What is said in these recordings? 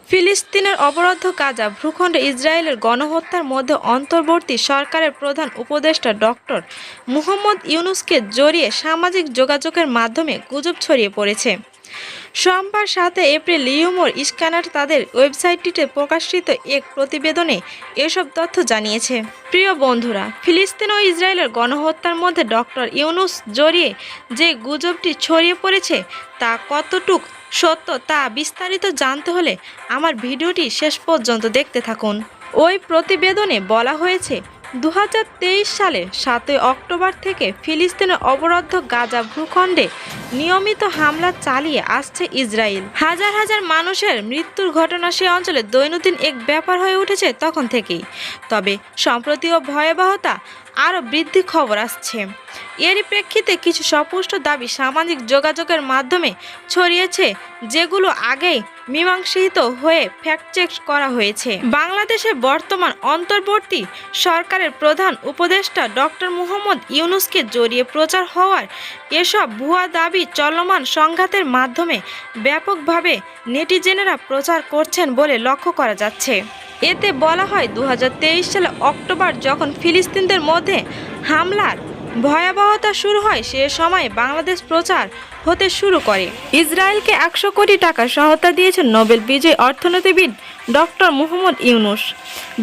ফিলিস্তিনের অবরুদ্ধ গাজা ভূখণ্ডে ইসরায়েলের গণহত্যার মধ্যে অন্তর্বর্তী সরকারের প্রধান উপদেষ্টা ডক্টর মুহম্মদ ইউনুসকে জড়িয়ে সামাজিক যোগাযোগের মাধ্যমে গুজব ছড়িয়ে পড়েছে। সোমবার ৭ এপ্রিল লিওমোর স্ক্যানার তাদের ওয়েবসাইটটিতে প্রকাশিত এক প্রতিবেদনে এসব তথ্য জানিয়েছে। প্রিয় বন্ধুরা, ফিলিস্তিন ও ইসরায়েলের গণহত্যার মধ্যে ডক্টর ইউনুস জড়িয়ে যে গুজবটি ছড়িয়ে পড়েছে তা কতটুকু সত্য তা বিস্তারিত জানতে হলে আমার ভিডিওটি শেষ পর্যন্ত দেখতে থাকুন। ওই প্রতিবেদনে বলা হয়েছে, ২০২৩ সালের ৭ অক্টোবর থেকে ফিলিস্তিনের অবরুদ্ধ গাজা ভূখণ্ডে নিয়মিত হামলা চালিয়ে আসছে ইসরায়েল। হাজার হাজার মানুষের মৃত্যুর ঘটনা সে অঞ্চলে দৈনন্দিন এক ব্যাপার হয়ে উঠেছে তখন থেকেই। তবে সম্প্রতি ও ভয়াবহতা আরও বৃদ্ধি খবর আসছে। এরই প্রেক্ষিতে কিছু স্পষ্ট দাবি সামাজিক যোগাযোগের মাধ্যমে ছড়িয়েছে, যেগুলো আগেই মীমাংসিত হয়ে ফ্যাক্ট-চেক করা হয়েছে। বাংলাদেশের বর্তমান অন্তর্বর্তী সরকারের প্রধান উপদেষ্টা ডক্টর মুহম্মদ ইউনুসকে জড়িয়ে প্রচার হওয়ার এসব ভুয়া দাবি চলমান সংঘাতের মাধ্যমে ব্যাপকভাবে নেটিজেনেরা প্রচার করছেন বলে লক্ষ্য করা যাচ্ছে। এতে বলা হয়, ২০২৩ সালে অক্টোবর যখন ফিলিস্তিনিদের মধ্যে হামলার ভয়াবহতা শুরু হয় সে সময় বাংলাদেশ প্রচার হতে শুরু করে। ইসরায়েলকে ১০০ কোটি টাকা সহায়তা দিয়েছেন নোবেল বিজয়ী অর্থনীতিবিদ ডক্টর মুহম্মদ ইউনুস।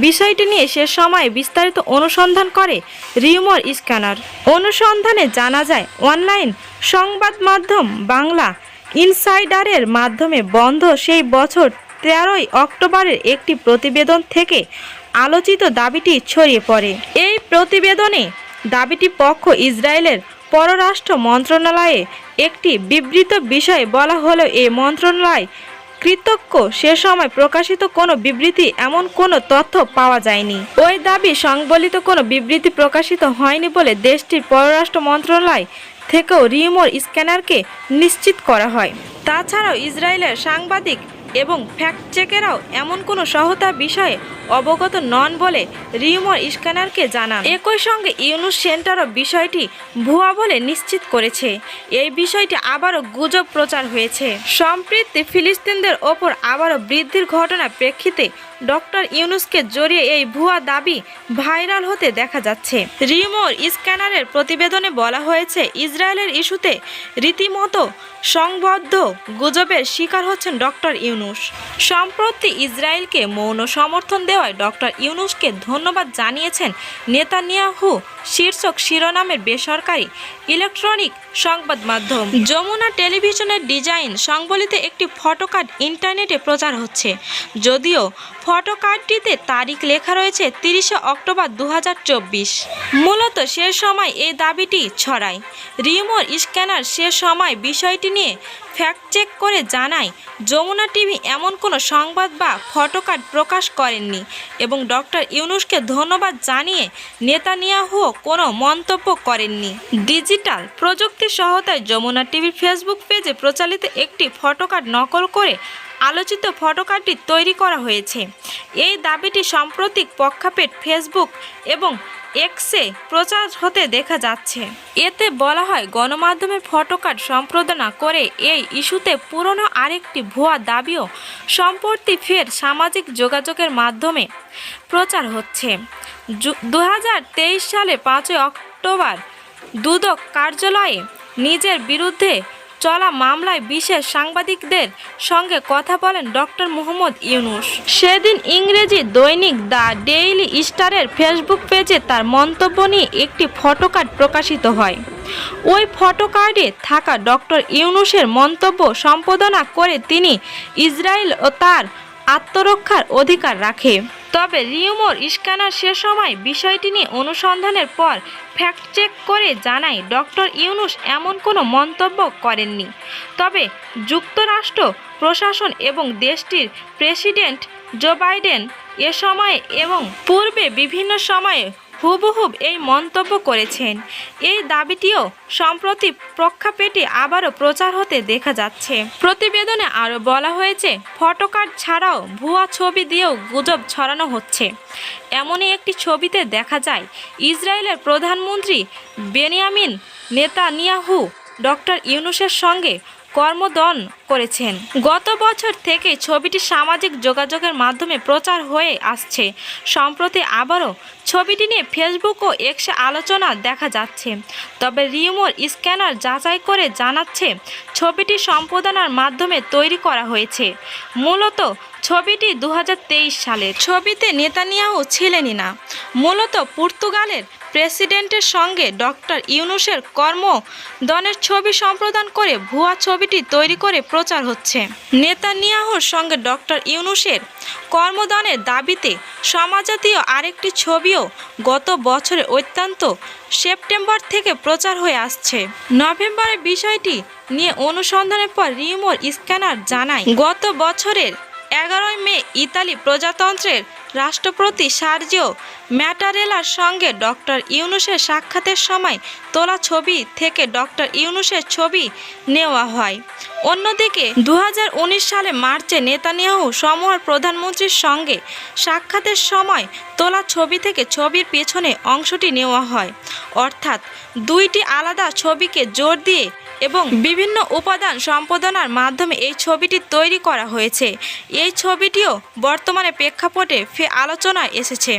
বিষয়টি নিয়ে সে সময় বিস্তারিত অনুসন্ধান করে লিওমোর স্ক্যানার। অনুসন্ধানে জানা যায়, অনলাইন সংবাদ মাধ্যম বাংলা ইনসাইডারের মাধ্যমে বন্ধ সেই বছর ১৩ অক্টোবরের একটি প্রতিবেদন থেকে আলোচিত দাবিটি ছড়িয়ে পড়ে। এই প্রতিবেদনে দাবিটি পক্ষ ইসরায়েলের পররাষ্ট্র মন্ত্রণালয়ে একটি বিবৃত বিষয়ে বলা হলেও এই মন্ত্রণালয় কর্তৃক সে সময় প্রকাশিত কোনো বিবৃতি এমন কোনো তথ্য পাওয়া যায়নি। ওই দাবি সংবলিত কোনো বিবৃতি প্রকাশিত হয়নি বলে দেশটির পররাষ্ট্র মন্ত্রণালয় থেকেও লিওমোর স্ক্যানারকে নিশ্চিত করা হয়। তাছাড়াও ইসরায়েলের সাংবাদিক এবং ফ্যাক্ট-চেকেরাও এমন কোনো সহায়তার বিষয়ে অবগত নন বলে লিওমোর স্ক্যানারকে জানান। একই সঙ্গে ইউনুস সেন্টারও বিষয়টি ভুয়া বলে নিশ্চিত করেছে। এই বিষয়টি আবারও গুজব প্রচার হয়েছে। সম্প্রতি ফিলিস্তিনিদের ওপর আবারও বৃদ্ধির ঘটনার প্রেক্ষিতে ডক্টর ইউনুসকে জড়িয়ে এই ভুয়া দাবি ভাইরাল হতে দেখা যাচ্ছে। লিওমোর স্ক্যানারের প্রতিবেদনে বলা হয়েছে, ইসরায়েলের ইস্যুতে রীতিমতো সংবদ্ধ গুজবের শিকার হচ্ছেন ডক্টর ইউনুস। সম্প্রতি ইসরায়েলকে মৌন সমর্থন দেওয়ায় ডক্টর ইউনুসকে ধন্যবাদ জানিয়েছেন নেতানিয়াহু শীর্ষক শিরোনামের বেসরকারি ইলেকট্রনিক সংবাদ মাধ্যম যমুনা টেলিভিশনের ডিজাইন সংবলিত একটি ফটোকার্ড ইন্টারনেটে প্রচার হচ্ছে। যদিও ফটোকার্ডটিতে তারিখ লেখা রয়েছে ৩০ অক্টোবর ২০২৪। মূলত সে সময় এই দাবিটি ছড়ায়। লিওমোর স্ক্যানার সে সময় বিষয়টি নিয়ে ফ্যাক্ট-চেক করে জানায়, যমুনা টিভি এমন কোনো সংবাদ বা ফটোকার্ড প্রকাশ করেননি এবং ডক্টর ইউনুসকে ধন্যবাদ জানিয়ে নেতানিয়াহুও কোনো মন্তব্য করেননি। ডিজিটাল প্রযুক্তির সহায়তায় যমুনা টিভির ফেসবুক পেজে প্রচালিত একটি ফটোকার্ড নকল করে আলোচিত ফটোকার্ডটি তৈরি করা হয়েছে। এই দাবিটি সাম্প্রতিক প্রেক্ষাপটে ফেসবুক এবং এক্সে প্রচার হতে দেখা যাচ্ছে। এতে বলা হয়, গণমাধ্যমের ফটোকার্ড সম্পাদনা করে এই ইস্যুতে পুরনো আরেকটি ভুয়া দাবিও সম্প্রতি ফের সামাজিক যোগাযোগের মাধ্যমে প্রচার হচ্ছে। ২০২৩ সালে ৫ অক্টোবর দুদক কার্যালয়ে নিজের বিরুদ্ধে চলা মামলায় বিশেষ সাংবাদিকদের সঙ্গে কথা বলেন ডক্টর মুহম্মদ ইউনুস। সেদিন ইংরেজি দৈনিক দ্য ডেইলি স্টারের ফেসবুক পেজে তার মন্তব্য নিয়ে একটি ফটোকার্ড প্রকাশিত হয়। ওই ফটোকার্ডে থাকা ডক্টর ইউনুসের মন্তব্য সম্পাদনা করে তিনি ইসরায়েল ও তার আত্মরক্ষার অধিকার রাখে। তবে লিওমোর স্ক্যানার সে সময় বিষয়টি নিয়ে অনুসন্ধানের পর ফ্যাক্ট-চেক করে জানায়, ডক্টর ইউনুস এমন কোনো মন্তব্য করেননি। তবে যুক্তরাষ্ট্র প্রশাসন এবং দেশটির প্রেসিডেন্ট জো বাইডেন এ সময়ে এবং পূর্বে বিভিন্ন সময়ে হুবহু এই মন্তব্য করেছেন। এই দাবিটিও সম্প্রতি প্রেক্ষাপটে আবারও প্রচার হতে দেখা যাচ্ছে। প্রতিবেদনে আরও বলা হয়েছে, ফটোকার্ড ছাড়াও ভুয়া ছবি দিয়েও গুজব ছড়ানো হচ্ছে। এমনই একটি ছবিতে দেখা যায় ইসরায়েলের প্রধানমন্ত্রী বেনিয়ামিন নেতানিয়াহু ডক্টর ইউনুসের সঙ্গে কর্মদন করেছেন। গত বছর থেকে ছবিটি সামাজিক যোগাযোগের মাধ্যমে প্রচার হয়ে আসছে। সম্প্রতি আবারও ছবিটি নিয়ে ফেসবুক ও এক্সে আলোচনা দেখা যাচ্ছে। তবে রিউমার স্ক্যানার যাচাই করে জানাচ্ছে ছবিটি সম্পাদনার মাধ্যমে তৈরি করা হয়েছে। মূলত ছবিটি 2023 সালের। ছবিতে নেতানিয়াহু ছিলেনই না। মূলত পর্তুগালের প্রেসিডেন্টের সঙ্গে ডক্টর ইউনূসের কর্মদনের ছবি সম্পাদন করে ভুয়া ছবিটি তৈরি করে প্রচার হচ্ছে। নেতানিয়াহুর সঙ্গে ডক্টর ইউনূসের কর্মদনের দাবিতে সমাজজাতীয় আরেকটি ছবিও গত বছরের অত্যন্ত সেপ্টেম্বর থেকে প্রচার হয়ে আসছে। নভেম্বরে বিষয়টি নিয়ে অনুসন্ধানের পর রিউমার স্ক্যানার জানায়, গত বছরের 11 মে ইতালি প্রজাতন্ত্রের রাষ্ট্রপতি সার্জিও ম্যাটারেলার সঙ্গে ডক্টর ইউনূসের সাক্ষাতের সময় তোলা ছবি থেকে ডক্টর ইউনূসের ছবি নেওয়া হয়। অন্যদিকে 2019 সালে মার্চে নেতানিয়াহু সমূহের প্রধানমন্ত্রীর সঙ্গে সাক্ষাতের সময় তোলা ছবি থেকে ছবির পেছনে অংশটি নেওয়া হয়। অর্থাৎ দুইটি আলাদা ছবিকে জোর দিয়ে এবং বিভিন্ন উপাদান সম্পাদনার মাধ্যমে এই ছবিটি তৈরি করা হয়েছে। এই ছবিটিও বর্তমানে প্রেক্ষাপটে আলোচনায় এসেছে।